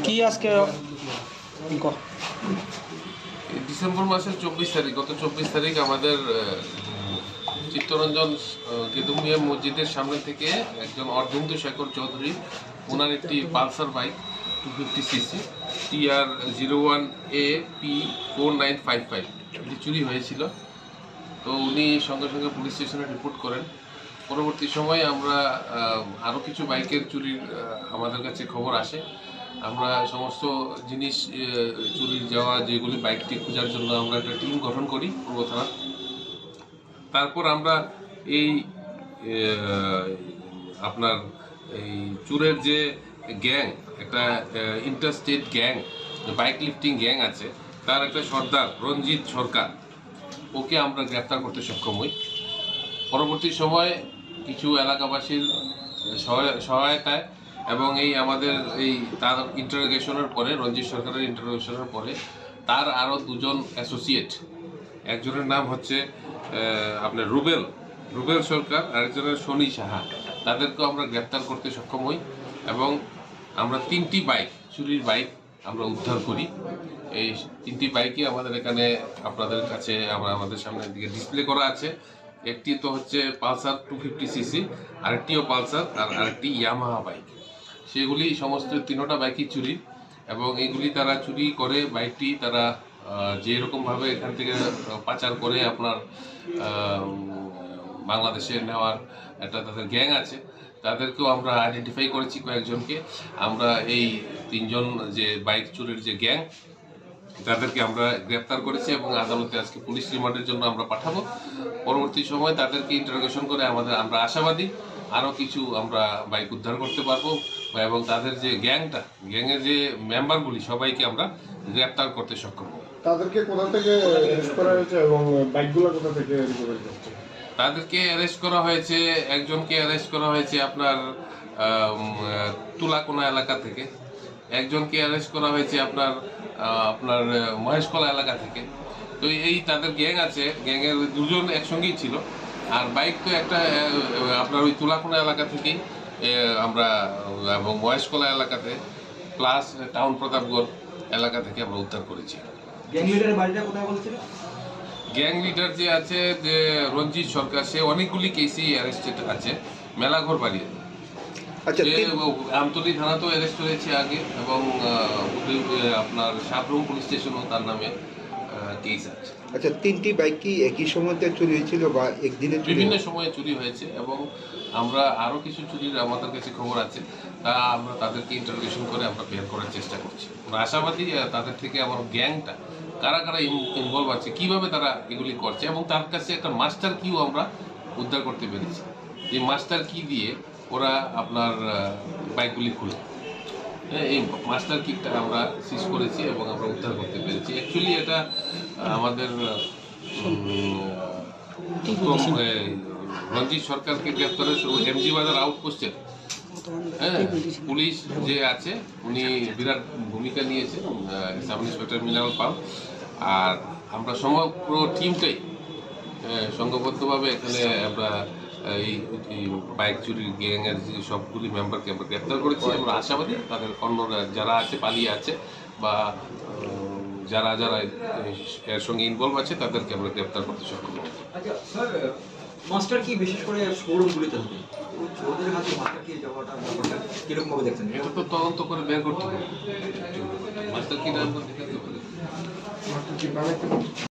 কি আজকে ডিসেম্বর মাসের 24 তারিখ, গত 24 তারিখ আমাদের চিত্তরঞ্জন কেতুমিয়া মসজিদের সামনে থেকে একজন অর্ধেন্দু শেখর চৌধুরী, ওনার একটি পালসার বাইক 250cc TR01AP4955 এটি চুরি হয়েছিল। তো উনি সঙ্গে সঙ্গে পুলিশ স্টেশনে রিপোর্ট করেন। পরবর্তী সময়ে আমরা আরও কিছু বাইকের চুরির আমাদের কাছে খবর আসে। আমরা সমস্ত জিনিস চুরির যাওয়া যেগুলি বাইকটি খোঁজার জন্য আমরা একটা টিম গঠন করি পূর্ব থানার। তারপর আমরা এই আপনার এই চুরের যে গ্যাং, একটা interstate gang, bike lifting gang আছে, তার একটা সর্দার রঞ্জিত সরকার, ওকে আমরা গ্রেপ্তার করতে সক্ষম হই। পরবর্তী সময়ে কিছু এলাকাবাসীর সহায়তায় এবং এই আমাদের এই তার ইন্টারোগেশনের পরে, রঞ্জিত সরকারের ইন্টারোগেশনের পরে তার আরও দুজন অ্যাসোসিয়েট, একজনের নাম হচ্ছে আপনার রুবেল সরকার, আরেকজনের শনি সাহা, তাদেরকেও আমরা গ্রেপ্তার করতে সক্ষম হই এবং আমরা 3টি বাইক, চুরির বাইক আমরা উদ্ধার করি। এই 3টি বাইকই আমাদের এখানে আপনাদের কাছে আমাদের সামনের দিকে ডিসপ্লে করা আছে। একটি তো হচ্ছে পালসার 250cc, আরেকটিও পালসার, আর আরেকটি ইয়ামাহা বাইক। সেগুলি সমস্ত 3টা বাইকই চুরি, এবং এইগুলি তারা চুরি করে বাইকটি তারা যেরকমভাবে এখান থেকে পাচার করে আপনার বাংলাদেশে নেওয়ার একটা তাদের গ্যাং আছে, তাদেরকেও আমরা আইডেন্টিফাই করেছি কয়েকজনকে। আমরা এই 3জন যে বাইক চুরির যে গ্যাং, তাদেরকে আমরা গ্রেপ্তার করেছি এবং আদালতে আজকে পুলিশ রিমান্ডের জন্য আমরা পাঠাবো। পরবর্তী সময় তাদেরকে ইন্টারোগেশন করে আমরা আশাবাদী আরও কিছু আমরা বাইক উদ্ধার করতে পারবো, এবং তাদের যে গ্যাংয়ের যে মেম্বারগুলি সবাইকে আমরা গ্রেপ্তার করতে সক্ষম হব। তাদেরকে কোথা থেকে অ্যারেস্ট করা হয়েছে এবং বাইকগুলো কোথা থেকে রিকভারি করছে? তাদেরকে অ্যারেস্ট করা হয়েছে, একজনকে অ্যারেস্ট করা হয়েছে আপনার তুলাকোনা এলাকা থেকে, একজনকে অ্যারেস্ট করা হয়েছে আপনার মহেশকলা এলাকা থেকে। তো এই তাদের গ্যাং আছে, গ্যাংয়ের দুজন একসঙ্গেই ছিল, আর বাইক তো একটা আপনার ওই তুলাকোনা এলাকা থেকেই আমরা, এবং মহেশকলা এলাকাতে প্লাস টাউন প্রতাপগড় এলাকা থেকে আমরা উদ্ধার করেছি। গ্যাং লিডারের বাড়িটা কোথায় বলছিল? গ্যাং লিডার যে আছে যে রঞ্জিত সরকার, সে অনেকগুলি কেসেই অ্যারেস্টেড আছে, মেলাঘর বাড়ি। আচ্ছা, আমতলী থানাতেও অ্যারেস্ট হয়েছে আগে, এবং আপনার সাবরুম পুলিশ স্টেশনও তার নামে কেস আছে। আচ্ছা, 3টি বাইক কি একই সময়তে চুরি হয়েছিল বা একদিনে? বিভিন্ন সময়ে চুরি হয়েছে, এবং আমরা আরও কিছু চুরির আমাদের কাছে খবর আছে, তা আমরা তাদেরকে ইন্টারোগেশন করে আমরা বের করার চেষ্টা করছি। আমরা আশাবাদী তাদের থেকে আমার গ্যাংটা কারা কারা ইনভলভ আছে, কীভাবে তারা এগুলি করছে, এবং তার কাছে একটা মাস্টার কিও আমরা উদ্ধার করতে পেরেছি। এই মাস্টার কি দিয়ে ওরা আপনার বাইকগুলি খুলে, এই মাস্টার কিটটা আমরা সিজ করেছি এবং আমরা উদ্ধার করতে পেরেছি। অ্যাকচুয়ালি এটা আমাদের রঞ্জিত সরকারকে গ্রেপ্তারের এমজি বাজার আউটপোস্টের পুলিশ যে আছে, উনি বিরাট ভূমিকা নিয়েছে, সাব ইন্সপেক্টর মিনাল পাল, আর আমরা সমগ্র টিমটাই সংঘবদ্ধভাবে এখানে আমরা এই বাইক চুরির গ্যাংয়ের যে সবগুলি মেম্বারকে আমরা গ্রেপ্তার করেছি। আমরা আশাবাদী তাদের অন্যরা যারা আছে, পালিয়ে আছে, বা যারা যারা এর সঙ্গে ইনভলভ আছে, তাদেরকে আমরা গ্রেপ্তার করতে সক্ষম হব। আচ্ছা স্যার, মাস্টার কি বিশেষ করে শোরুমগুলিতে হবে, চোরদের হাতে মাস্টার কি যাওয়াটা কিরকম ভাবে দেখছেন? এটা তো তদন্ত করে বের করতে হবে মাস্টার কি না দেখাতে পারে।